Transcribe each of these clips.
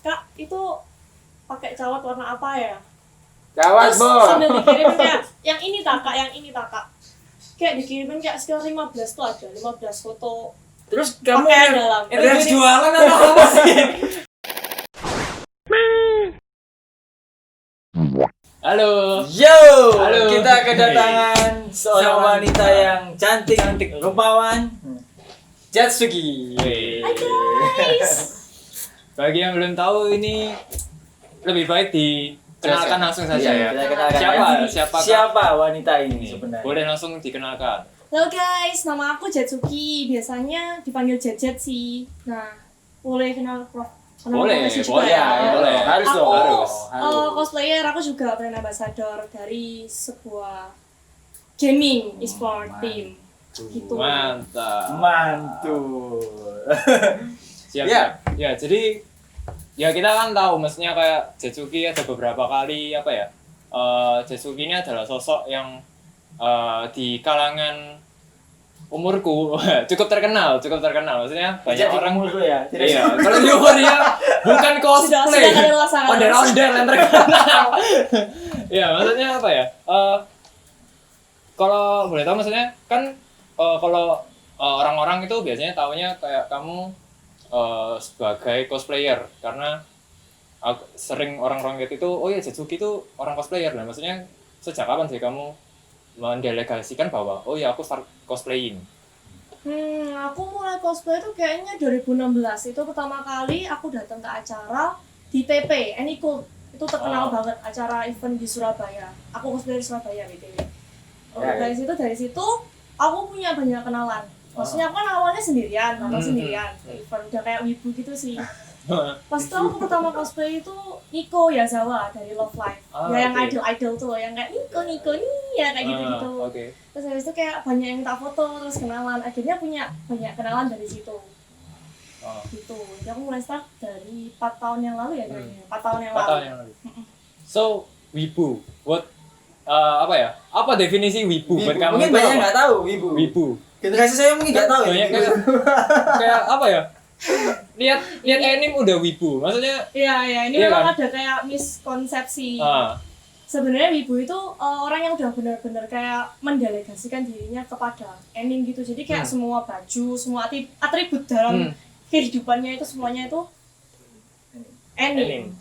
Kak, itu pakai cawat warna apa ya? Cawat, Terus Bo. sambil dikirimin kayak yang ini tak Kak, yang ini tak Kak. Kayak dikirimin kayak sekitar 15 tuh ada, 15 foto Terus kamu pakaian dalam. reels jualan atau apa sih? Halo. Yo, Halo. kita kedatangan seorang wanita yang cantik, rupawan, Jetsuki. Hai guys. Bagi yang belum tahu ini lebih baik dikenalkan langsung saja ya. Kita kenalkan siapa wanita ini sebenarnya? Boleh langsung dikenalkan. Halo guys, nama aku Jetsuki. Biasanya dipanggil Jet sih. Nah, boleh kenal Prof. Boleh, juga boleh, ya. boleh. Harus Aku dong, harus. cosplayer, aku juga brand ambassador dari sebuah gaming e-sport team. Gitu. Mantap. Mantul. Siap. Ya. Ya, jadi ya kita kan tahu maksudnya kayak Jetsuki ada beberapa kali apa ya? Jetsuki ini adalah sosok yang di kalangan umurku cukup terkenal maksudnya banyak Jadi orang umurku ya. iya kalau di umur ya bukan cosplay Sudah ada rasa. ondel-ondel yang terkenal ya maksudnya apa ya kalau boleh tahu maksudnya kan kalau orang-orang itu biasanya taunya kayak kamu sebagai cosplayer karena sering orang-orang gitu itu oh ya Jetsuki itu orang cosplayer lah maksudnya sejak kapan sih kamu mendelegasikan bahwa oh ya aku start cosplaying. Aku mulai cosplay itu kayaknya 2016. Itu pertama kali aku datang ke acara di TP, Anycool. Itu terkenal banget acara event di Surabaya. Aku cosplay di Surabaya BTW. Dari situ aku punya banyak kenalan. Maksudnya aku kan awalnya sendirian, datang sendirian ke event udah kayak wibu gitu sih. Pas itu aku pertama cosplay itu Nico Yazawa dari Love Live. Ya yang idol tuh loh, yang kayak Nico nih ya kayak gitu-gitu. Okay. Terus habis itu kayak banyak yang minta foto, terus kenalan. Akhirnya punya banyak kenalan dari situ. Gitu. Jadi aku mulai start dari 4 tahun yang lalu ya kayaknya. 4 tahun yang lalu. So, wibu. What apa ya? Apa definisi wibu buat kamu? Mungkin banyak nggak tahu wibu. Generasi saya mungkin nggak tahu ya. Banyak kayak apa ya? lihat anime udah wibu. Maksudnya Iya, ini iya memang kan? ada kayak miskonsepsi. Sebenarnya wibu itu orang yang udah benar-benar kayak mendelegasikan dirinya kepada anime gitu. Jadi kayak semua baju, semua atribut dalam kehidupannya itu semuanya itu anime.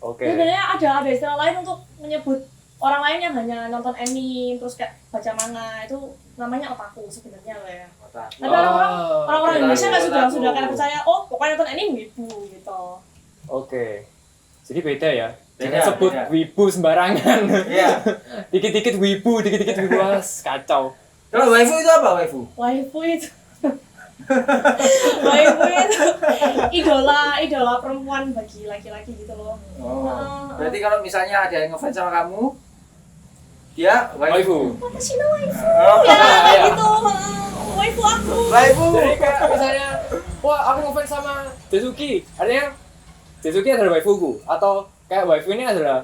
Oke. Sebenarnya ada istilah lain untuk menyebut orang lain yang hanya nonton anime terus kayak baca manga itu namanya otaku sebenarnya loh ya. Tapi orang-orang Indonesia nggak sudah kayak percaya pokoknya nonton anime wibu gitu. Oke. Jadi beda ya. Jangan Beda, sebut beda. wibu sembarangan. Iya. Dikit-dikit wibu was kacau. Kalau waifu itu apa waifu? Waifu itu waifu itu idola perempuan bagi laki-laki gitu loh. Berarti kalau misalnya ada yang ngefans sama kamu, dia waifu. Apa sih waifu? Ya kayak gitu. Waifu aku. Waifu. Jadi kayak misalnya, wah aku ngefans sama Jetsuki, artinya Jetsuki adalah waifuku atau kayak waifu ini adalah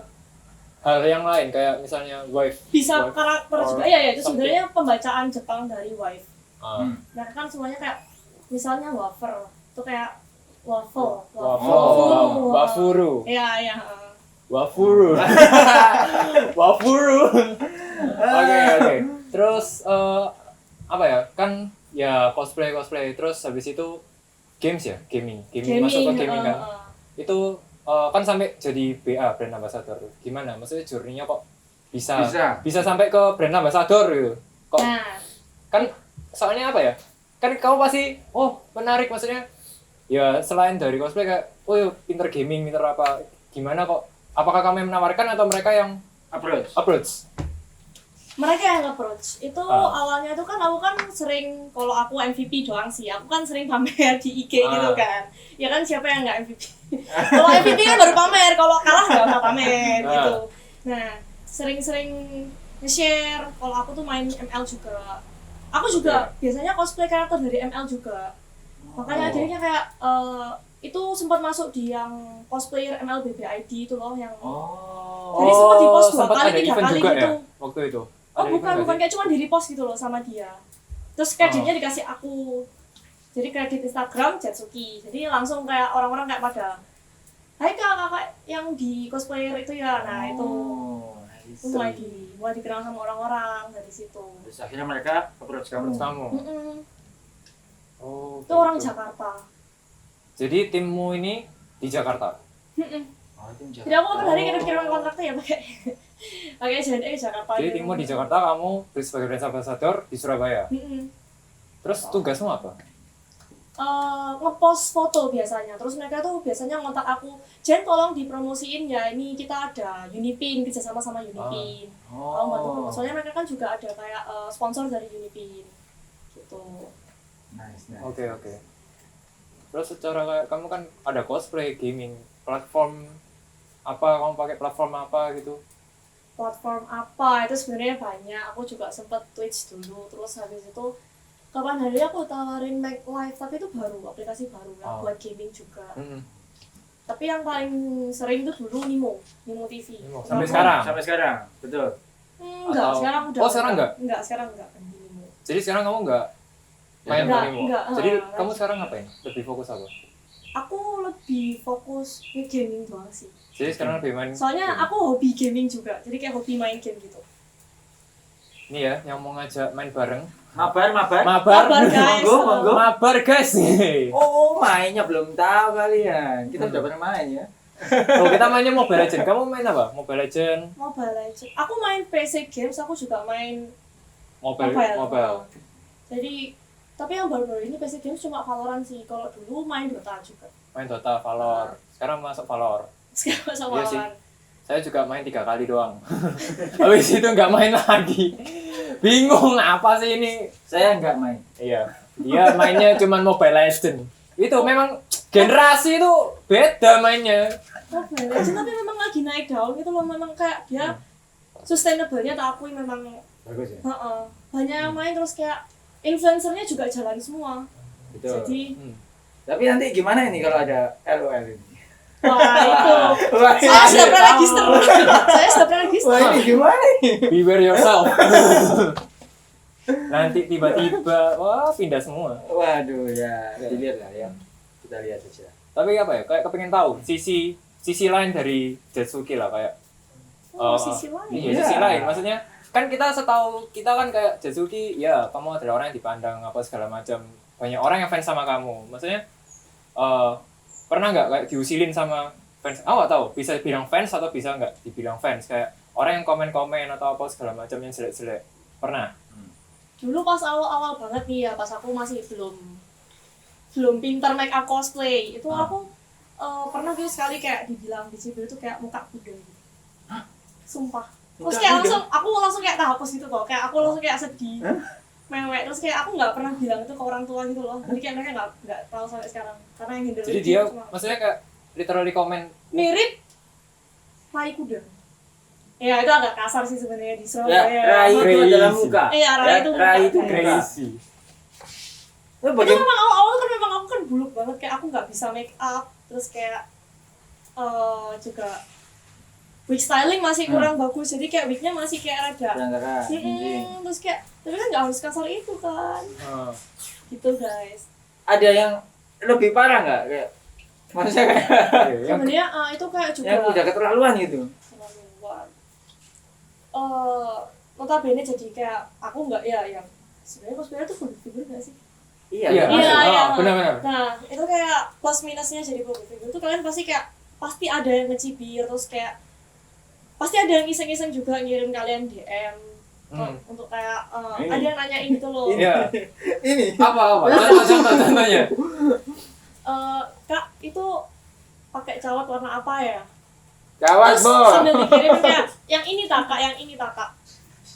hal yang lain kayak misalnya wife. Bisa wife karakter or juga ya itu something. sebenarnya pembacaan Jepang dari wife. Ah. Nah kan semuanya kayak misalnya wafer itu kayak waffle. Wafuru. Iya. Wafuru. Wafuru. Oke. Terus apa ya? Kan ya cosplay terus habis itu games ya, gaming masuk ke gaming kan. Itu kan sampai jadi BA brand ambassador. Gimana? Maksudnya journey-nya kok bisa sampai ke brand ambassador gitu. Kok Nah, kan soalnya apa ya? Kan kamu pasti menarik maksudnya. Ya selain dari cosplay kayak pinter gaming, pinter apa? Gimana kok? Apakah kamu yang menawarkan atau mereka yang approach? mereka yang approach itu awalnya tuh kan aku kan sering kalau aku MVP doang sih aku kan sering pamer di IG gitu kan ya kan siapa yang nggak MVP kalau MVP kan baru pamer kalau kalah nggak usah pamer gitu nah sering-sering nge-share kalau aku tuh main ML juga aku juga biasanya cosplay karakter dari ML juga makanya jadinya kayak itu sempat masuk di yang cosplayer ML BBID itu loh yang jadi sempat di post 2 kali 3 kali juga gitu ya, waktu itu. bukan kayak cuma di repost gitu loh sama dia terus kreditnya dikasih aku jadi kredit Instagram Jetsuki jadi langsung kayak orang-orang kayak pada hai kakak yang di cosplayer itu ya, nah itu mulai dikenal sama orang-orang dari situ. Terus akhirnya mereka approach kamu. Oh, Itu orang gitu. Jakarta. Jadi timmu ini di Jakarta. Oh, itu Jadi aku per hari kirim kontraknya ya pakai JNE Jakarta. Jadi timmu di Jakarta, kamu sebagai brand ambassador di Surabaya. Terus tugasmu apa? Ngepost foto biasanya, terus mereka tuh biasanya ngontak aku, Jen tolong dipromosiin ya, ini kita ada Unipin, kerjasama sama Unipin, kamu bantu promosi. Soalnya mereka kan juga ada kayak sponsor dari Unipin gitu. Nice. Oke. Terus secara kayak kamu kan ada cosplay, gaming, platform apa, kamu pakai platform apa gitu? Platform apa itu sebenarnya banyak, aku juga sempet Twitch dulu, terus habis itu kapan hari aku tawarin Make Live, tapi itu baru, aplikasi baru ya, buat gaming juga. Tapi yang paling sering itu dulu Nimo TV. Sampai sekarang? Sampai sekarang, betul. Enggak, sekarang udah. Sekarang enggak? Enggak, sekarang enggak di Nimo. Jadi sekarang kamu enggak main Nimo? Enggak. Jadi kamu sekarang ngapain? Lebih fokus apa? Aku lebih fokus nge-gaming doang sih. Jadi sekarang lebih main. Soalnya gaming. aku hobi gaming juga, jadi kayak hobi main game gitu. Ini ya, yang mau ngajak main bareng. Mabar. Guys. Monggo. Mabar guys. Oh, mainnya belum tahu kalian. Kita udah pernah main ya. Oh, kita mainnya Mobile Legends. Kamu main apa? Mobile Legends. Aku main PC games, aku juga main Mobile. Jadi, tapi yang baru-baru ini PC games cuma Valorant sih. Kalau dulu main Dota juga. Main Dota, Valor. Sekarang masuk Valor. Sekarang sama Iya sih. Valorant. Saya juga main 3 kali doang. Habis itu nggak main lagi. Bingung apa sih ini? Saya nggak main. Iya. Dia mainnya cuma Mobile Legends. Itu memang generasi itu beda mainnya. Mobile Legends tapi memang lagi naik daun gitu loh, memang kayak dia sustainable-nya tak akui memang. Bagus ya. Banyak yang main, terus kayak influencernya juga jalan semua. Betul. Jadi Tapi nanti gimana ini kalau ada LOL ini? wah itu saya sudah pernah register. Wah, ini gimana ini? Beware yourself. Nanti tiba-tiba pindah semua. Waduh ya, dilihat lah ya. Kita lihat saja. Tapi apa ya? Kayak kepengen tahu sisi lain dari Jetsuki lah kayak. Sisi lain. Iya, sisi lain. Maksudnya kan kita setahu kita kan kayak Jetsuki, ya kamu adalah orang yang dipandang apa segala macam. Banyak orang yang fans sama kamu. Maksudnya pernah nggak kayak diusilin sama fans? Nggak tahu bisa bilang fans atau bisa nggak dibilang fans, kayak orang yang komen-komen atau apa segala macam yang jelek-jelek. Pernah? Dulu pas awal-awal banget nih ya, pas aku masih belum pintar make up cosplay, itu aku pernah gitu sekali kayak dibilang di situ itu kayak muka kuda gitu. Sumpah. Terus kayak aku langsung kayak hapus gitu kok, kayak aku langsung kayak sedih. Mewek, terus kayak aku nggak pernah bilang itu ke orang tua gitu loh, jadi kayak mereka nggak tahu sampai sekarang karena yang handle Jadi dia maksudnya kayak literally komen mirip rai kuda. Ya itu agak kasar sih sebenarnya di Surabaya. Ya, rai itu adalah muka. Iya, rai itu muka. Rai itu crazy. Itu memang awal-awal kan memang aku kan buluk banget, kayak aku nggak bisa make up, terus kayak juga wig styling masih kurang bagus, jadi kayak wignya masih kayak rada terus kayak tapi kan nggak harus kasar itu kan. Gitu guys. Ada yang lebih parah nggak kayak maksudnya kayak sebenarnya itu kayak juga yang udah keterlaluan gitu. Keterlaluan. Notabene jadi kayak aku nggak ya yang sebenarnya cosplayer tuh public figure nggak sih? Iya. Benar-benar. Nah itu kayak plus minusnya jadi public figure tuh kalian pasti ada yang ngecibir, terus kayak pasti ada yang iseng-iseng juga ngirim kalian DM untuk kayak ada yang nanyain gitu loh. Iya. Ini Apa? Contohnya. Kak itu pakai cawat warna apa ya? Kawan Terus bos. sambil dikirim kayak yang ini tak kak,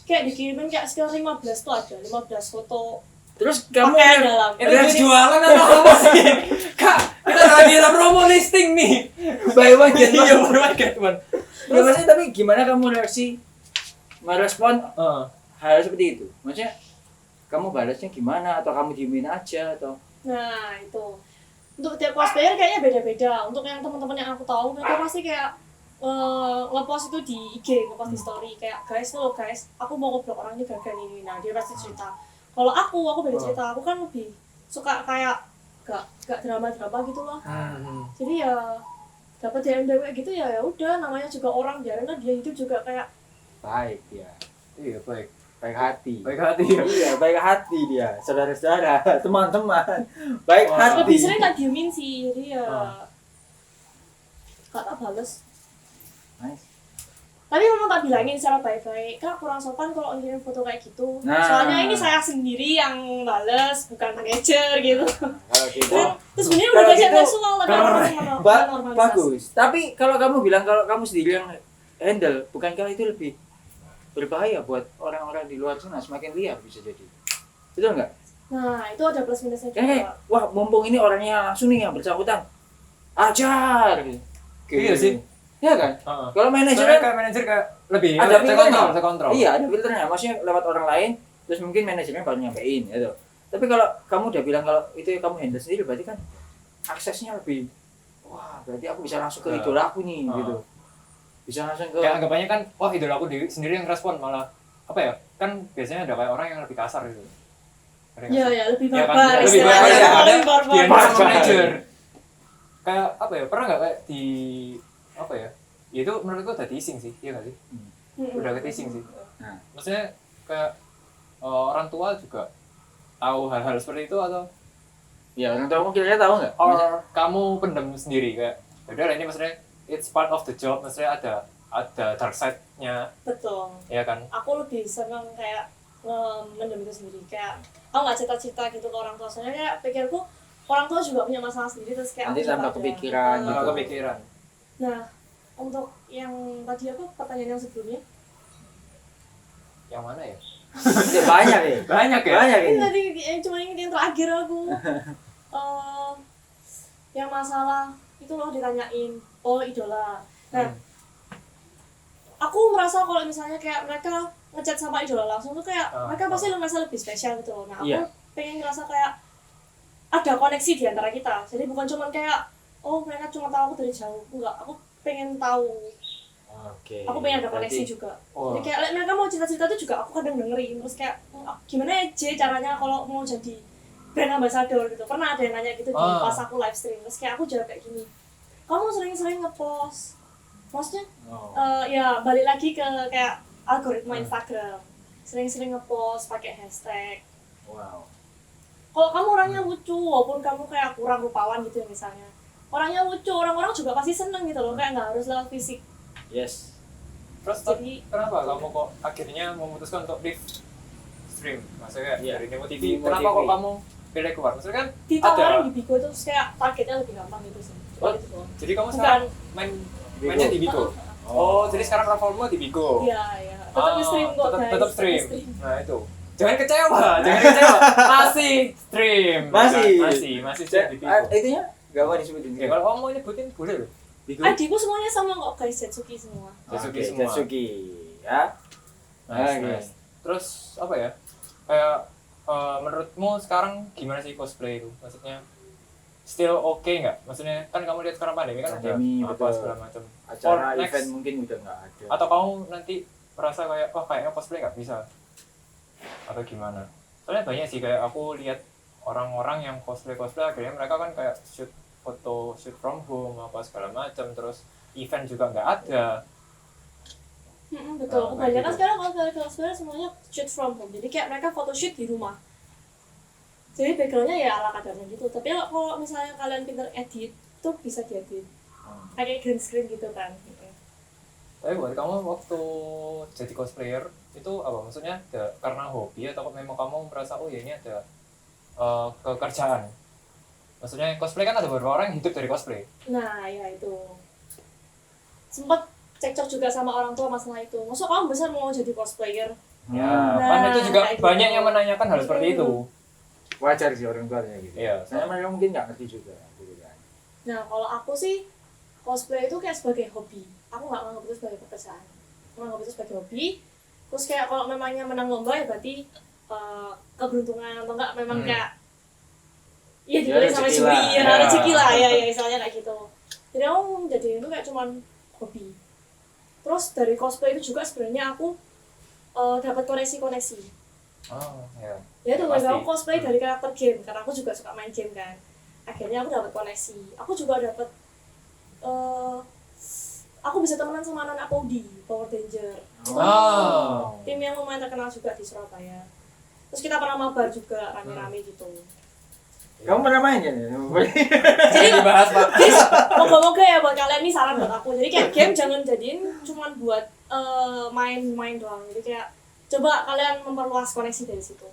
kayak dikirimin kayak sekitar 15 tuh ada 15 foto Terus kamu pakaian dalam. Itu jualan atau apa sih? Kak, kita lagi promo listing nih. buy one get one. Iya, buy one get one. Ya maksudnya tapi gimana kamu reaksi merespon hal seperti itu? Maksudnya kamu balasnya gimana atau kamu diemin aja atau? Nah itu untuk tiap cosplayer kayaknya beda-beda. Untuk yang teman-teman yang aku tahu mereka pasti kayak ngepost itu di IG, ngepost di story kayak guys, aku mau ngobrol orangnya gagal ini. Nah dia pasti cerita. Kalau aku beda cerita. Aku kan lebih suka kayak gak drama gitu loh. Jadi ya dapat DM kayak gitu ya udah, namanya juga orang, biarin lah dia hidup juga kayak Baik dia. Iya, baik. Baik hati. Baik hati ya. Iya, baik hati dia. Saudara-saudara, teman-teman. Baik Wah. hati. lebih sering tak diemin sih, jadi ya Ah. gak tak bales. Nice. Tapi memang tak bilangin secara baik-baik, Kak kurang sopan kalau ngirim foto kayak gitu. Nah. Soalnya ini saya sendiri yang bales, bukan manajer gitu. Kalau gitu. Terus sebenarnya Kalau udah kayak gitu, seksual tapi aku normalisasi. Bagus. Tapi kalau kamu bilang kalau kamu sendiri yang handle, bukankah itu lebih berbahaya buat orang-orang di luar sana, semakin liar bisa jadi. Betul nggak? Nah, itu ada plus minusnya juga. Kayak, wah mumpung ini orangnya langsung nih yang bersangkutan, ajar. Gitu. Iya sih. Iya kan? Heeh. Kalau manajer Soalnya kan kayak manajer kayak lebih ada filternya. bisa kontrol. Iya, ada filternya. Maksudnya lewat orang lain, terus mungkin manajernya baru nyampein gitu. Tapi kalau kamu udah bilang kalau itu kamu handle sendiri, berarti kan aksesnya lebih, wah berarti aku bisa langsung ke idola aku nih gitu. Bisa langsung ke Kayak anggapannya kan, wah idola aku sendiri yang respon, malah apa ya? Kan biasanya ada kayak orang yang lebih kasar gitu. Ngerti nggak Iya, sih? ya lebih Iya kan? barbar. Lebih istilahnya. barbar ya, ada Lebih barbar. dia Barbar. sama manajer. Kayak apa ya? Pernah nggak kayak di apa ya? Ya itu menurutku udah teasing sih, iya nggak sih? Mm-mm. Udah ke teasing sih. Nah. Maksudnya kayak orang tua juga tahu hal-hal seperti itu atau ya orang tua kira-kira tahu nggak? or kamu pendem sendiri kayak udah lah ini maksudnya it's part of the job, maksudnya ada dark side-nya Betul. ya kan. Aku lebih seneng kayak mendem itu sendiri, kayak aku nggak cerita-cerita gitu ke orang tua, soalnya kayak pikirku orang tua juga punya masalah sendiri, terus kayak Nanti aku juga tambah ada. kepikiran Nah, Nggak gitu. kepikiran. Nah, untuk yang tadi apa pertanyaan yang sebelumnya? Yang mana ya? Ya, banyak ya. Banyak ya. Banyak Ini ini. tadi cuma ingat yang terakhir aku. Yang masalah itu loh ditanyain, oh idola. Nah, aku merasa kalau misalnya kayak mereka ngechat sama idola langsung tuh kayak mereka pasti merasa lebih spesial gitu loh. Nah, aku Iya. pengen ngerasa kayak ada koneksi di antara kita. Jadi bukan cuma kayak oh mereka cuma tahu aku dari jauh. Enggak, aku pengen tahu. Oke. Aku pengen ada koneksi Berarti- juga. Oh. Jadi kayak like, mereka mau cerita-cerita tuh juga aku kadang dengerin. Terus kayak gimana ya J caranya kalau mau jadi brand ambassador gitu. Pernah ada yang nanya gitu di pas aku live stream. Terus kayak aku jawab kayak gini. Kamu sering-sering ngepost. Maksudnya Oh. ya balik lagi ke kayak algoritma Instagram. Sering-sering ngepost pakai hashtag. Wow. Kalau kamu orangnya lucu, walaupun kamu kayak kurang rupawan gitu ya misalnya. Orangnya lucu, orang-orang juga pasti seneng gitu loh. Kayak nggak harus lewat fisik. Yes. Terus Jadi- kenapa kamu kok akhirnya memutuskan untuk live stream? Maksudnya Iya. dari Nemo TV. Nemo Kenapa TV. kok kamu pilih keluar? Maksudnya kan Ditawarin ada. di Bigo itu terus kayak targetnya lebih gampang gitu sih. Oh, Gitu doang. jadi kamu Bukan. sekarang mainnya di Bigo. Oh, jadi sekarang platformmu di Bigo. Iya, iya. Tetap stream kok, guys. Tetap stream. Stream. Nah, itu. Jangan kecewa, jangan kecewa. Masih stream. Masih. Masih stream di Bigo. Itunya gak mau disebutin. Ya, kalau kamu mau nyebutin boleh loh. Bigo. Adikku semuanya sama kok guys, Setsuki semua. Setsuki Oke, semua. Setsuki. Ya. Nice, Oke. nice. Terus apa ya? Kayak menurutmu sekarang gimana sih cosplay itu? Maksudnya still oke nggak? Maksudnya kan kamu lihat sekarang pandemi kan Pandemi, ada apa betul. segala macam. Acara Or next. event mungkin udah nggak ada. Atau kamu nanti merasa kayak wah kayaknya cosplay nggak bisa atau gimana? Soalnya banyak sih kayak aku lihat orang-orang yang cosplay akhirnya mereka kan kayak shoot from home apa segala macam, terus event juga nggak ada. Betul. Nah, Kebanyakan kayak gitu. sekarang cosplayer semuanya shoot from home. Jadi kayak mereka photoshoot di rumah. Jadi backgroundnya ya ala kadarnya gitu. Tapi kalau misalnya kalian pinter edit, tuh bisa diedit. Kayak green screen gitu kan. Tapi buat kamu waktu jadi cosplayer itu apa? Maksudnya karena hobi atau memang kamu merasa oh ya ini ada pekerjaan? Maksudnya cosplay kan ada beberapa orang yang hidup dari cosplay. Nah, ya itu. Sempet cekcok juga sama orang tua masalah itu. Maksud kamu besar mau jadi cosplayer? Ya, Nah, kan itu juga kayak banyak gitu. yang menanyakan hal seperti itu. Wajar sih orang tuanya gitu. Iya. Soalnya mereka mungkin nggak ngerti juga. Gitu kan. Nah, kalau aku sih cosplay itu kayak sebagai hobi. Aku nggak menganggap itu sebagai pekerjaan. Aku menganggap itu sebagai hobi. Terus kayak kalau memangnya menang lomba ya berarti keberuntungan atau enggak memang kayak iya Ya, dibeli sama rezeki juri, lah. ya Ya. rezeki lah ya misalnya kayak gitu. Jadi aku jadi itu kayak cuman hobi. Terus dari cosplay itu juga sebenarnya aku dapat koneksi-koneksi. Oh, ya. Ya tuh Pasti. aku cosplay dari karakter game karena aku juga suka main game kan. Akhirnya aku dapat koneksi. Aku juga dapat aku bisa temenan sama anak Podi, Power Danger. Wow. Tim yang lumayan terkenal juga di Surabaya. Terus kita pernah mabar juga rame-rame gitu. Kamu pernah main ya? Jadi dibahas Pak. guys, moga-moga ya buat kalian nih saran buat aku. Jadi kayak game jangan jadiin cuman buat main-main doang. Jadi kayak coba kalian memperluas koneksi dari situ.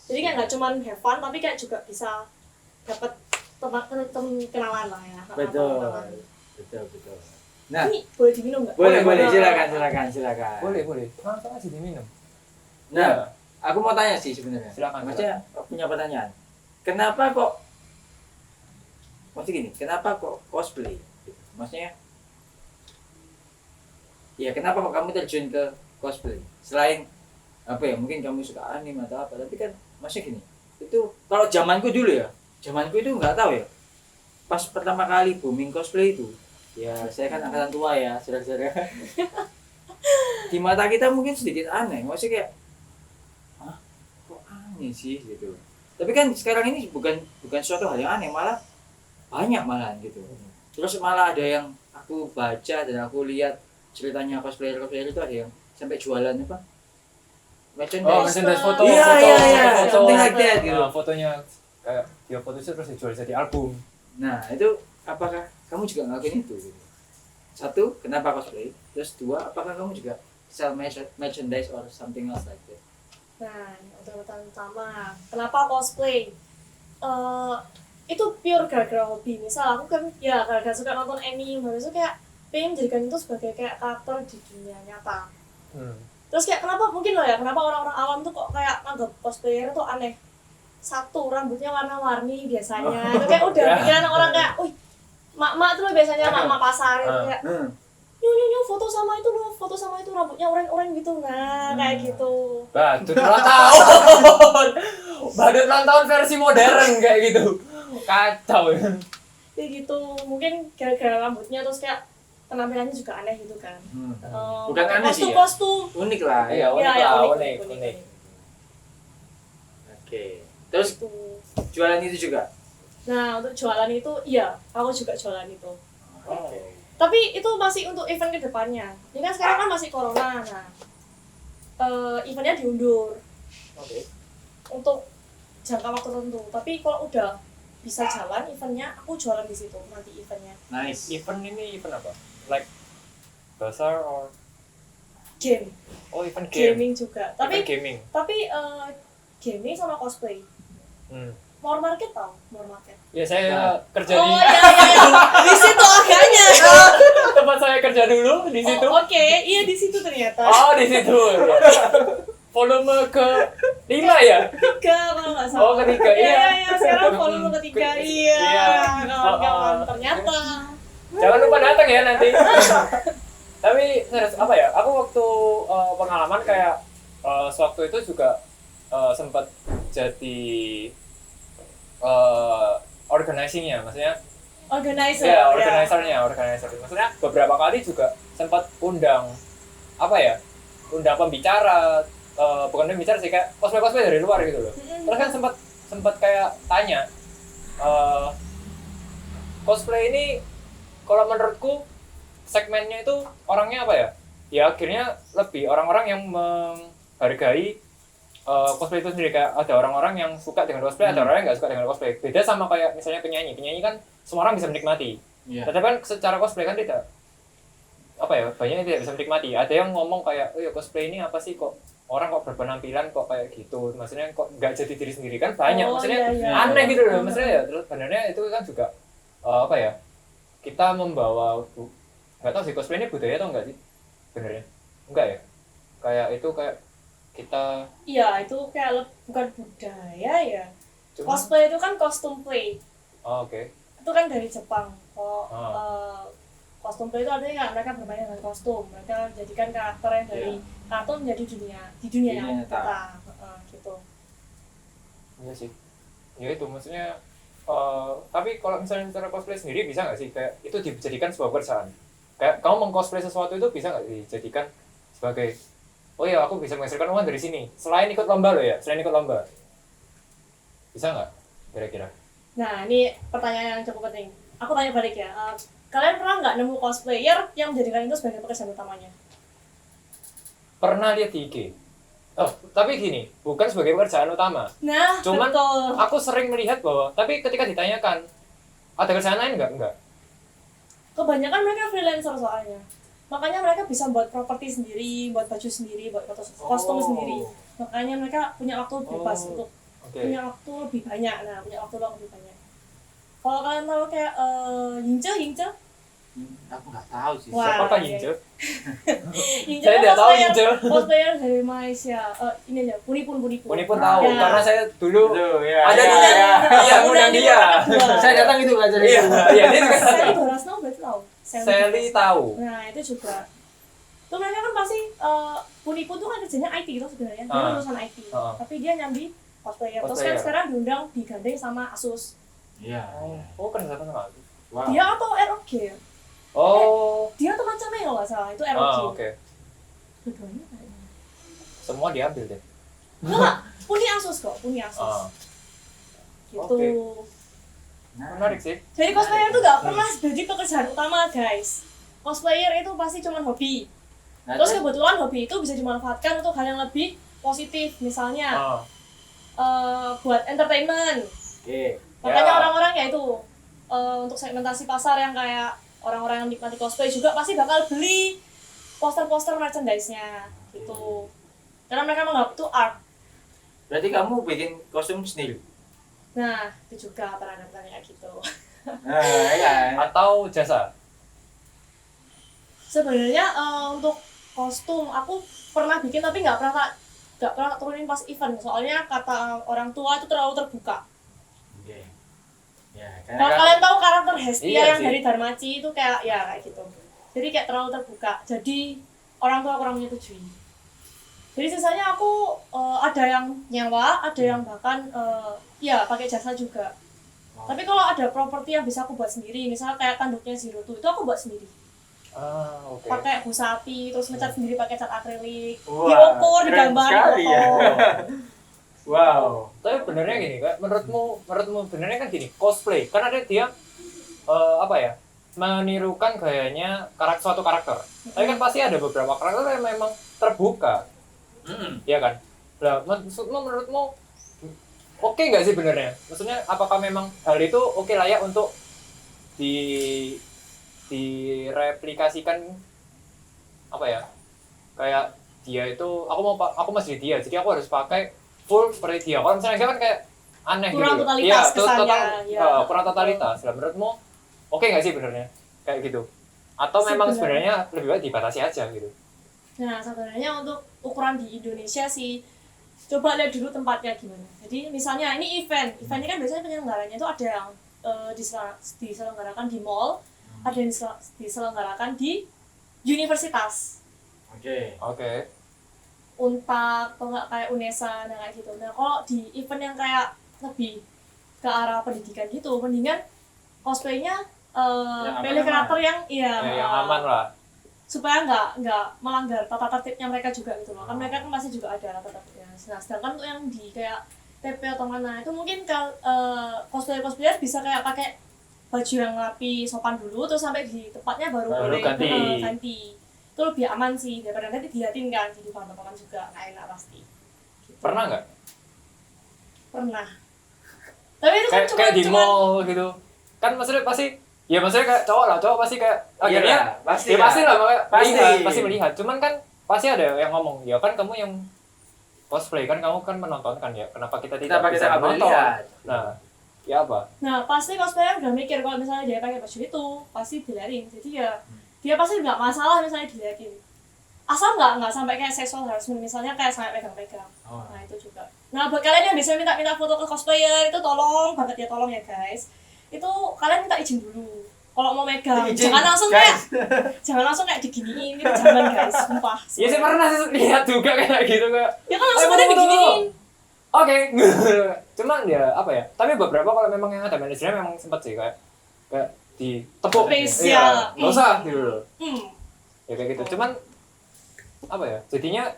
Jadi kayak nggak cuman have fun tapi kayak juga bisa dapat teman kenalan lah ya. Betul. Kenalan. Betul. Nah, Ini boleh diminum nggak? boleh, Boleh. silakan. Boleh. Langsung aja diminum. Nah, aku mau tanya sih sebenarnya. Silakan. Maksudnya punya pertanyaan. Kenapa kok cosplay? Maksudnya ya kenapa kok kamu terjun ke cosplay? Selain apa ya, mungkin kamu suka anime atau apa, tapi kan maksudnya gini. Itu kalau zamanku dulu ya. Zamanku itu nggak tahu ya. Pas pertama kali booming cosplay itu, ya saya kan angkatan tua ya, saudara-saudara. Di mata kita mungkin sedikit aneh, maksudnya kayak kok aneh sih gitu. Tapi kan sekarang ini bukan suatu hal yang aneh, malah banyak malahan gitu. Terus malah ada yang aku baca dan aku lihat ceritanya cosplayer itu ada yang sampai jualan apa? Merchandise foto. Iya, foto. something like that gitu. Nah, fotonya kayak dia foto terus dijual jadi album. Nah, itu apakah kamu juga ngelakuin itu gitu? Satu, kenapa cosplay? Terus dua, apakah kamu juga sell merchandise or something else like that? Nah, untuk pertanyaan pertama, kenapa cosplay? Itu pure gara-gara hobi. Misal aku kan ya gara-gara suka nonton anime, habis itu kayak pengen menjadikan itu sebagai kayak karakter di dunia nyata. Terus kayak kenapa kenapa orang-orang awam tuh kok kayak anggap cosplayer tuh aneh. Satu, rambutnya warna-warni biasanya. Itu kayak udah pikiran orang kayak, "Wih, mak-mak tuh biasanya mak-mak pasar itu kayak nyu foto sama itu rambutnya oranye gitu." Nah, kayak gitu. Badut ulang tahun. Badut ulang tahun versi modern kayak gitu. Kacau ya. Kayak gitu. Mungkin gara-gara rambutnya terus kayak penampilannya juga aneh gitu kan. Bukan aneh sih ya. Kostum. Unik lah. Iya, unik. Oke. Terus Gitu. jualan itu juga? Nah, untuk jualan itu iya, aku juga jualan itu. Oke. Tapi itu masih untuk event kedepannya. Ini kan sekarang kan masih corona. Nah, eventnya diundur Oke. untuk jangka waktu tertentu. Tapi kalau udah bisa jalan eventnya, aku jualan di situ nanti eventnya. Nice. Event ini event apa? Like bazar or Game, event game. gaming juga. Event gaming. Tapi gaming sama cosplay. More market tau? More market. Ya saya Nah. kerja Oh di iya. Di situ agaknya. tempat saya kerja dulu di situ. Oh, oke, iya di situ ternyata. Oh, di situ. Volume ke-5 ya? Ketiga kalau nggak salah. Oh, ketiga, iya. Iya, sekarang volume ketiga. Iya. Iya. Kawan-kawan, ternyata. Jangan lupa datang ya nanti. Tapi serius apa ya? Aku waktu pengalaman kayak sewaktu itu juga sempat jadi organizing-nya, maksudnya Organizer. ya organizer. Maksudnya beberapa kali juga sempat undang pembicara, bukan pembicara sih, kayak cosplay dari luar gitu loh. Terus kan sempat kayak tanya, cosplay ini kalau menurutku segmennya itu orangnya apa ya? Ya akhirnya lebih orang-orang yang menghargai cosplay itu sendiri. Kayak ada orang-orang yang suka dengan cosplay, ada orang yang nggak suka dengan cosplay. Beda sama kayak misalnya penyanyi kan semua orang bisa menikmati. Iya. Tetapi kan secara cosplay kan tidak banyak yang tidak bisa menikmati. Ada yang ngomong kayak, oh ya cosplay ini apa sih, kok orang kok berpenampilan kok kayak gitu, maksudnya kok nggak jadi diri sendiri kan banyak, maksudnya aneh gitu loh, maksudnya ya. Terus sebenarnya itu kan juga kita membawa, nggak tahu sih cosplay ini budaya atau enggak sih sebenarnya, enggak ya, kayak itu kayak kita Iya, itu kayak bukan budaya ya. cuma, Cosplay itu kan kostum play. oke. Itu kan dari Jepang. Kostum play itu artinya mereka bermain dengan kostum. Mereka jadikan karakter yang dari kartun menjadi di dunia yang nyata. Gitu. Iya sih, ya itu maksudnya. Tapi kalau misalnya cara cosplay sendiri bisa nggak sih kayak itu dijadikan sebuah pekerjaan? Kayak kamu mengcosplay sesuatu itu bisa nggak dijadikan sebagai, oh ya aku bisa menghasilkan uang dari sini selain ikut lomba loh ya, bisa nggak kira-kira? Nah, ini pertanyaan yang cukup penting. Aku tanya balik ya. Kalian pernah nggak nemu cosplayer yang menjadikan itu sebagai pekerjaan utamanya? Pernah lihat di IG. Oh, tapi gini, bukan sebagai pekerjaan utama. Nah, Cuman betul. aku sering melihat bahwa, tapi ketika ditanyakan, ada kerjaan lain nggak? Enggak. Kebanyakan mereka freelancer soalnya. Makanya mereka bisa buat properti sendiri, buat baju sendiri, buat kostum sendiri. Makanya mereka punya waktu bebas untuk punya waktu lebih banyak. Nah, punya waktu luang lebih banyak. Kalau kalian tahu kayak Yingce, Aku nggak tahu sih. Wah. Siapa Yince? Yingce Saya tidak tahu Yince. cosplayer dari Malaysia. Ini aja, Punipun. Punipun tahu, Ya. karena saya dulu Tuh, ya, ada ya, di ya. iya ngundang dia. Saya datang itu acara Iya, itu. iya dia juga. Sally Dorasno berarti tahu. Sally tahu. Nah, itu juga. Tuh mereka kan pasti Punipun tuh kan kerjanya IT gitu sebenarnya. Dia lulusan IT. Tapi dia nyambi cosplayer. Terus kan Cosplayer. sekarang diundang digandeng sama Asus. Iya. Oh, kerja sama aku. Wow. Dia atau ROG ya? Oh, Dia tuh macamnya kalau nggak salah, itu ROG. oke. Dua-duanya kayaknya. Semua diambil deh. Enggak, Puni Asus kok, Puni Asus. Ah, Gitu. oke. Nah, Menarik sih. Jadi cosplayer itu nggak pernah jadi pekerjaan utama, guys. Cosplayer itu pasti cuma hobi. Nah, Terus kebetulan hobi itu bisa dimanfaatkan untuk hal yang lebih positif, misalnya buat entertainment. Oke. Makanya Ya. orang-orang ya itu untuk segmentasi pasar yang kayak orang-orang yang nikmati cosplay juga pasti bakal beli poster-poster merchandise-nya gitu. Karena mereka menganggap itu art. Berarti kamu bikin kostum sendiri? Nah, itu juga pernah kayak gitu. Nah, iya. Atau jasa. Sebenarnya untuk kostum aku pernah bikin tapi nggak pernah turunin pas event. Soalnya kata orang tua itu terlalu terbuka. Oke. Ya, Kalau karena kalian tahu karakter Hestia Iya yang sih. dari Darmachi itu kayak gitu. Jadi kayak terlalu terbuka. Jadi orang tua kurang menyetujui. Jadi sisanya aku ada yang nyewa, ada yang bahkan ya pakai jasa juga. Tapi kalau ada properti yang bisa aku buat sendiri, misalnya kayak tanduknya Zero Two itu aku buat sendiri. Oke. Pakai busa api, terus ngecat sendiri pakai cat akrilik, Wah, diukur, keren digambar, sekali ya. difoto. wow. Tapi benernya gini, Kak. Menurutmu benernya kan gini, cosplay. Kan ada dia apa ya? Menirukan gayanya suatu karakter. Tapi kan pasti ada beberapa karakter yang memang terbuka. Iya kan? Lah, menurutmu oke nggak sih benernya? Maksudnya apakah memang hal itu oke layak untuk direplikasikan apa ya? Kayak dia itu aku masih dia, jadi aku harus pakai full seperti dia. Kalau misalnya dia kan kayak aneh Kurang gitu. totalitas kesannya, ya. Kurang totalitas. Lah menurutmu oke nggak sih benernya? Kayak gitu. Atau memang sebenarnya lebih baik dibatasi aja gitu. Nah, sebenarnya untuk ukuran di Indonesia sih, coba lihat dulu tempatnya gimana. Jadi misalnya ini event ini kan biasanya penyelenggaranya itu ada yang diselenggarakan di mall, ada yang diselenggarakan di universitas, Oke. Unpad atau nggak kayak UNESA, nah kayak gitu. Nah kalau di event yang kayak lebih ke arah pendidikan gitu, mendingan cosplaynya Yang pilih aman-aman. karakter yang Yang aman lah. supaya nggak melanggar tata tertibnya mereka juga gitu loh. Kan mereka kan pasti juga ada tata tertibnya. Nah, sedangkan untuk yang di kayak TP atau mana itu mungkin cosplayer bisa kayak pakai baju yang rapi, sopan dulu, terus sampai di tempatnya baru boleh ganti. Itu lebih aman sih daripada nanti dilihatin kan di depan-depan juga nggak enak pasti. Gitu. Pernah nggak? Pernah. Tapi itu kan Kayak di mall gitu. Kan maksudnya kayak cowok pasti kayak akhirnya pasti. pasti lah Pasti. pasti melihat. Cuman kan pasti ada yang ngomong, ya kan kamu yang cosplay kan kamu kan menonton kan ya. Kenapa kita tidak bisa menonton? Nah, ya apa? Nah, pasti cosplayer udah mikir kalau misalnya dia pakai baju itu, pasti dilihatin. Jadi ya, dia pasti nggak masalah misalnya dilihatin. Asal nggak sampai kayak sexual harassment, misalnya kayak sampai pegang-pegang. Nah, itu juga. Nah, buat kalian yang bisa minta foto ke cosplayer, itu tolong ya guys. Itu kalian minta izin dulu. Kalau mau megang, jangan langsung kayak diginiin, itu jangan guys, sumpah. Iya sih pernah lihat juga kayak gitu kayak. Ya kan langsung pada diginiin. Oke. Cuman ya apa ya? Tapi beberapa kalau memang yang ada manajernya memang sempat sih kayak ditepuk. Spesial. Nggak usah gitu loh. Ya kayak gitu. Cuman apa ya? Jadinya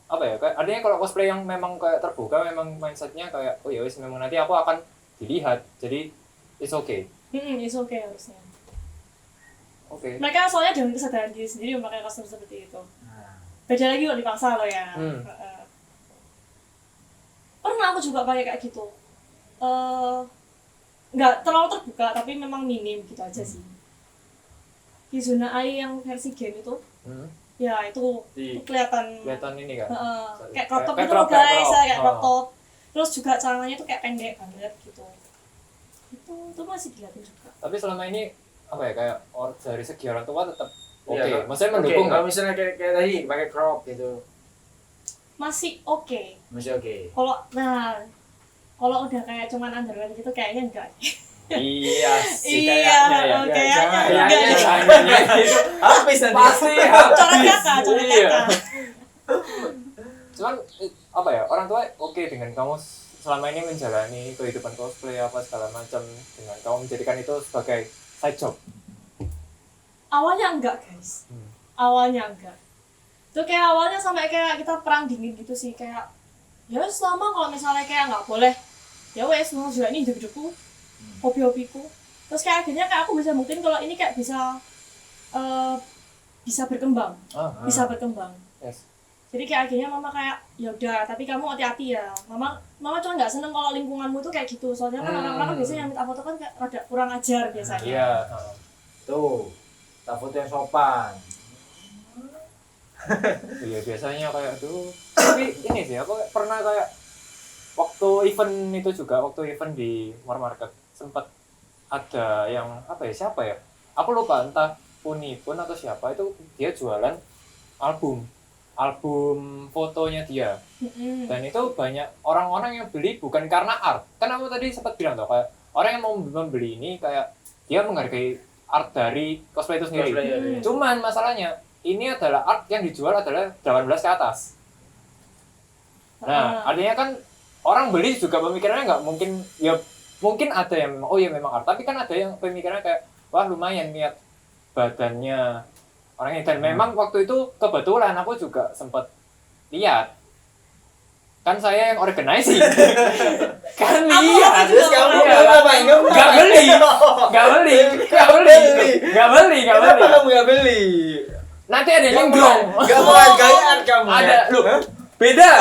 apa ya? Kayak artinya kalau cosplay yang memang kayak terbuka memang mindsetnya kayak oh ya wis memang nanti aku akan dilihat. Jadi it's okay. It's okay harusnya. Oke. Mereka soalnya dengan kesadaran diri sendiri memakai kostum seperti itu. Nah, Beda lagi kalau dipaksa loh ya. Hmm. Pernah aku juga pakai kayak gitu. Nggak terlalu terbuka tapi memang minim gitu aja sih. Kizuna Ai yang versi game itu, ya itu kelihatan ini kan. kayak crop top Kayak gitu loh crop, kayak guys, crop. kayak crop top. Terus juga celananya tuh kayak pendek banget gitu. Itu masih dilihatin juga. Tapi selama ini apa ya kayak dari segi orang tua tetap oke. iya, Maksudnya oke, mendukung kalau misalnya kayak tadi pakai crop gitu Masih oke. masih oke. Kalau udah kayak cuman underwear gitu kayaknya enggak. Iya sih Iya, kayaknya ya. kayaknya Kayaknya gitu. Habis nanti. Pasti Coret habis. kakak, coret Iya. kakak. Cuman apa ya orang tua oke dengan kamu selama ini menjalani kehidupan cosplay apa segala macam dengan kamu menjadikan itu sebagai side job. Awalnya enggak guys. Awalnya enggak. Itu kayak awalnya sampai kayak kita perang dingin gitu sih, kayak ya selama kalau misalnya kayak nggak boleh ya wes mau juga ini hidup-hidupku, hobi-hobiku. Terus kayak akhirnya kayak aku bisa buktiin kalau ini kayak bisa berkembang, bisa berkembang. Yes. Jadi kayak akhirnya mama kayak ya udah tapi kamu hati-hati ya. Mama cuma nggak seneng kalau lingkunganmu tuh kayak gitu, soalnya kan orang-orang kan biasanya yang minta foto kan kayak rada kurang ajar biasanya. Iya. Tuh, tak foto yang sopan. Iya biasanya kayak tuh. Tapi ini sih aku pernah kayak waktu event itu juga waktu event di Market sempat ada yang apa ya siapa ya? Aku lupa entah Punipun atau siapa itu dia jualan album fotonya dia. Dan itu banyak orang-orang yang beli bukan karena art. Kan aku tadi sempat bilang tuh kayak orang yang mau membeli ini kayak dia menghargai art dari cosplay itu sendiri. Cuman masalahnya ini adalah art yang dijual adalah 18 ke atas. Nah, artinya kan orang beli juga pemikirannya nggak mungkin ya mungkin ada yang memang oh ya memang art, tapi kan ada yang pemikirannya kayak wah lumayan lihat badannya orangnya dan memang waktu itu kebetulan aku juga sempat lihat kan saya yang organizing kan lihat Terus kamu ngapain? nggak beli Kenapa kamu nggak beli? nanti ada yang nyemplung Nggak menghargai art kamu. ada lu beda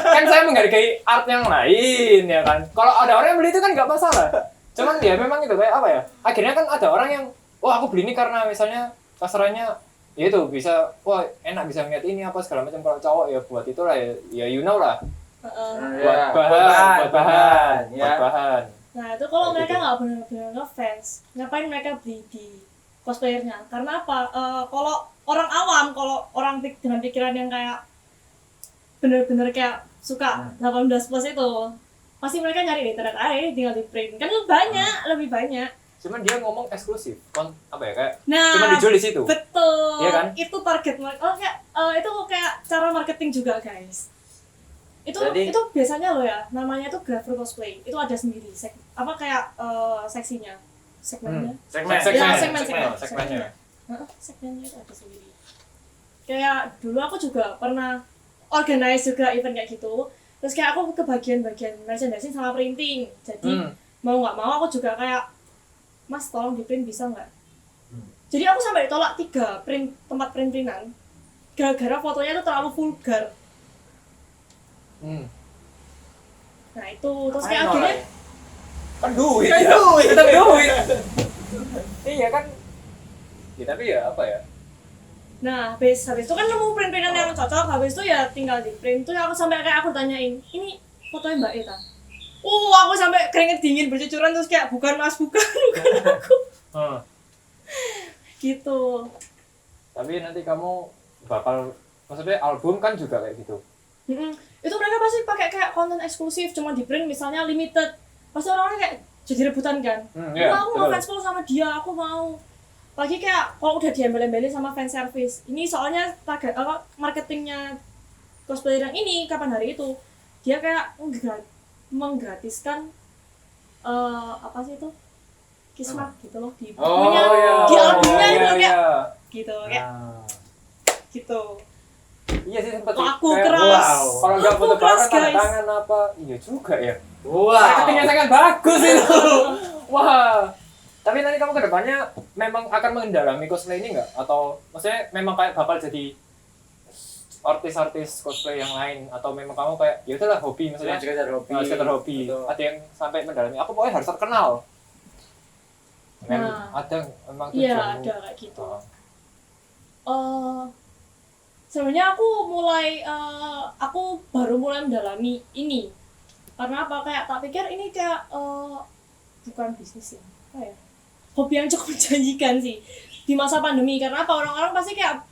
kan saya menghargai art yang lain ya kan kalau ada orang yang beli itu kan nggak masalah cuman ya memang itu kayak apa ya akhirnya kan ada orang yang wah aku beli ini karena misalnya kasarannya ya itu bisa wah enak bisa ngeliat ini apa segala macam kalau cowok ya buat itulah ya you know lah buat bahan. Nah itu kalau Kayak mereka gitu. nggak benar-benar ngefans, ngapain mereka beli di cosplayernya? Karena apa? Kalau orang awam, kalau orang dengan pikiran yang kayak benar-benar kayak suka 18 plus itu, pasti mereka nyari di internet aja, tinggal di print. Kan lebih banyak. Cuman dia ngomong eksklusif apa ya kayak Nah, cuma dijual di situ. Betul. Iya kan? Itu target itu kayak cara marketing juga guys. Itu biasanya loh ya, namanya itu grapher cosplay. Itu ada sendiri seksinya. Segmennya. Segmennya. Segmennya itu ada sendiri. Kayak dulu aku juga pernah organize juga event kayak gitu. Terus kayak aku ke bagian merchandising sama printing. Jadi mau nggak mau aku juga kayak Mas tolong di print bisa nggak? Jadi aku sampai ditolak 3 tempat printan gara-gara fotonya itu terlalu vulgar. Nah itu terus kayak akhirnya kan duit. Iya kan. Ya tapi ya apa ya? nah habis itu kan nemu print-printan yang cocok, habis itu ya tinggal di print. Tuh aku sampai kayak aku tanyain, ini fotonya Mbak Eta? Aku sampai keringet dingin bercucuran terus kayak bukan Mas, bukan aku. Gitu. Tapi nanti kamu bakal maksudnya album kan juga kayak gitu. Itu mereka pasti pakai kayak konten eksklusif, cuma di print misalnya limited. Pasti orang-orang kayak jadi rebutan kan. Aku mau fans follow sama dia, aku mau. Lagi kayak kalau udah diembel-embelin sama fan service. Ini soalnya marketingnya cosplayer yang ini kapan hari itu dia kayak menggratiskan apa sih itu? Kismat gitu loh di bukunya, di albumnya itu kayak gitu kayak gitu. Iya sih sempat Aku keras. Kalau nggak foto bareng tanda tangan apa? Iya juga ya. Marketingnya sangat bagus itu. Wah. Tapi nanti kamu kedepannya memang akan mendalami cosplay ini nggak? Atau maksudnya memang kayak bakal jadi artis-artis cosplay yang lain? Atau memang kamu kayak ya udahlah hobi maksudnya? sekedar hobi. Sekedar hobi. Atau- Ada yang sampai mendalami. Aku pokoknya harus terkenal. Nah. Ada memang Iya, tujuanmu. ada kayak gitu. Oh. Sebenarnya aku baru mulai mendalami ini. Karena apa? Kayak tak pikir ini kayak bukan bisnis ya. Apa ya? Hobi yang cukup menjanjikan sih di masa pandemi. Karena apa? Orang-orang pasti kayak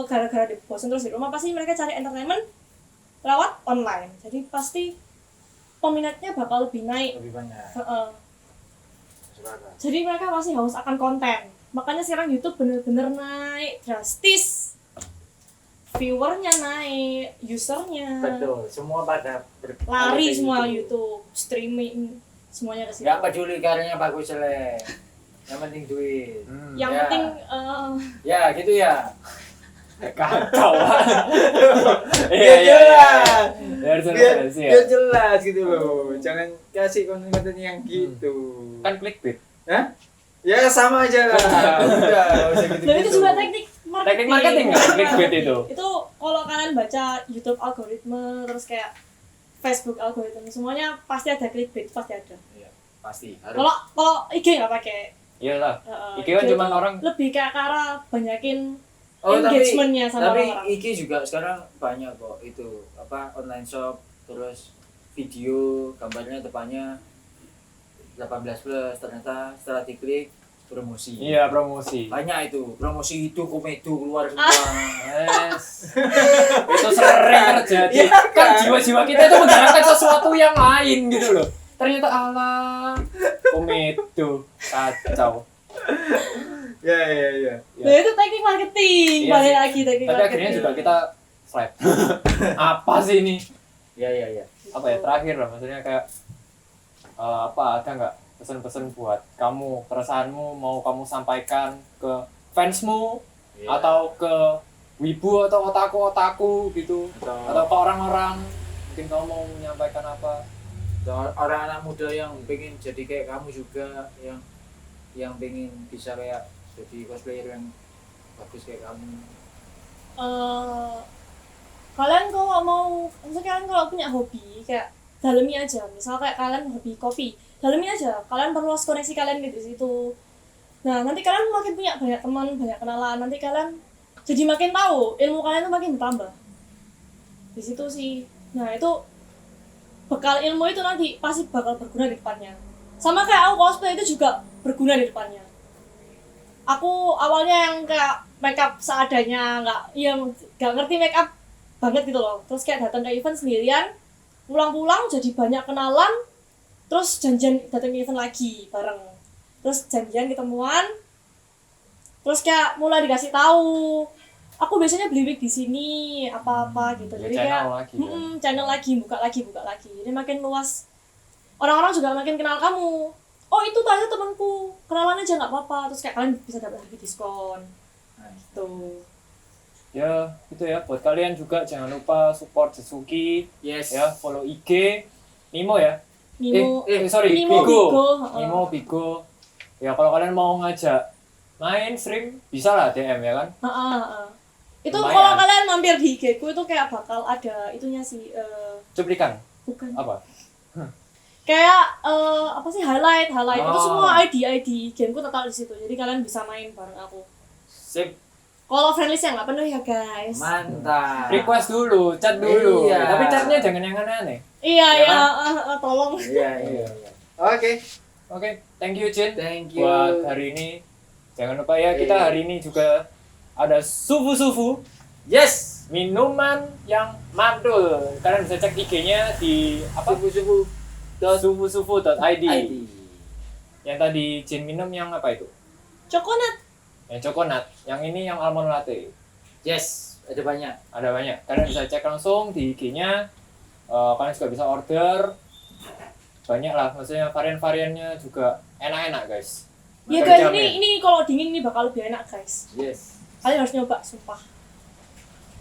gara-gara bosan terus di rumah, pasti mereka cari entertainment lewat online. Jadi pasti peminatnya bakal lebih naik. Lebih banyak. Sekarang. Jadi mereka pasti haus akan konten. Makanya sekarang YouTube bener-bener naik drastis. Viewernya naik, usernya Betul, semua pada lari pada semua gitu. YouTube, streaming, semuanya ke situ. Gak peduli karyanya bagus jelek. Yang penting duit. Yang Ya. penting Ya, gitu ya. Kacau. Biar jelas. Biar Biar, jelas ya. biar jelas gitu loh. Jangan kasih konten-konten yang gitu. Kan clickbait. Hah? Ya sama aja lah. Udah, gak usah gitu-gitu. dan itu juga teknik marketing. Teknik marketing nggak clickbait itu? Itu kalau kalian baca YouTube algoritma terus kayak Facebook algoritma semuanya pasti ada clickbait, pasti ada. Iya, pasti. Kalau IG nggak pakai. Iyalah. Uh, IG kan itu cuman orang lebih kayak ke arah banyakin Oh, engagementnya sama tapi orang-orang. IG juga sekarang banyak kok itu apa online shop terus video gambarnya depannya 18 plus ternyata setelah diklik promosi. iya promosi. Banyak itu promosi itu komedo keluar semua. Yes. Itu sering terjadi. Kan jiwa-jiwa kita itu menggerakkan sesuatu yang lain gitu loh. Ternyata ala komedo kacau. Ya. Nah itu teknik marketing, Iya balik sih. lagi teknik Tapi marketing. akhirnya juga kita slide. Apa sih ini? Ya. Apa ya terakhir lah maksudnya kayak apa ada nggak pesan-pesan buat kamu keresahanmu mau kamu sampaikan ke fansmu Iya. atau ke wibu atau otaku gitu atau ke orang-orang mungkin kamu mau menyampaikan apa? orang anak muda yang pengen jadi kayak kamu juga yang pengen bisa kayak jadi cosplayer yang bagus kayak kamu. Kalian kalau mau, maksudnya kalian kalau punya hobi kayak dalemi aja. Misal kayak kalian hobi kopi, dalemi aja. Kalian perluas koneksi kalian di situ. Nah nanti kalian makin punya banyak teman, banyak kenalan. Nanti kalian jadi makin tahu, ilmu kalian tuh makin bertambah. Di situ sih. Nah itu bekal ilmu itu nanti pasti bakal berguna di depannya. Sama kayak aku cosplay itu juga berguna di depannya. Aku awalnya yang kayak makeup seadanya, nggak ngerti makeup banget gitu loh. Terus kayak datang ke event sendirian, pulang-pulang jadi banyak kenalan, terus janjian datang ke event lagi bareng. Terus janjian ketemuan, terus kayak mulai dikasih tahu. Aku biasanya beli wig di sini apa-apa gitu. Ya, Jadi channel kayak lagi, ya. channel lagi, buka lagi. Jadi makin luas. Orang-orang juga makin kenal kamu. Oh itu tanya temanku, kenalan aja nggak apa-apa. Terus kayak kalian bisa dapat harga diskon. Nah, Tuh. Ya itu ya buat kalian juga jangan lupa support Setsuki yes. ya follow IG Nimo ya Nimo, sorry Nimo, Bigo Bigo, Nimo Bigo ya kalau kalian mau ngajak main stream bisa lah DM ya kan. Itu Lumayan. kalau kalian mampir di IG ku itu kayak bakal ada itunya sih Cuplikan bukan apa? kayak apa sih highlight itu Oh. semua ID gameku tetap di situ jadi kalian bisa main bareng aku. Sip. Kalau friendlist yang nggak penuh ya guys. Mantap. Request dulu, chat dulu. Iya. Tapi chatnya jangan yang aneh-aneh. Iya Ya ya, tolong. Iya. Oke. Oke, thank you Jin Thank you. buat hari ini. Jangan lupa ya kita hari ini juga ada sufu-sufu Yes. minuman yang mantul. Kalian bisa cek IG-nya di apa? Subuh-subuh. sufu-sufu.id. ID. Yang tadi Jin minum yang apa itu? Coconut. Yang coconut, yang ini yang almond latte. Yes. Ada banyak. Ada banyak. Kalian bisa cek langsung di IG-nya. Kalian juga bisa order. Banyak lah, maksudnya varian-variannya juga enak-enak guys. Ya guys, Terjamin. ini kalau dingin ini bakal lebih enak guys. Yes. Kalian harus nyoba, sumpah.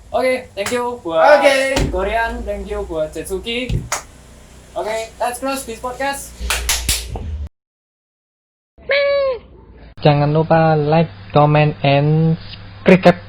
Oke, thank you buat Oke. Korean, thank you buat Setsuki. Oke, let's close this podcast. Jangan lupa like, comment, and subscribe.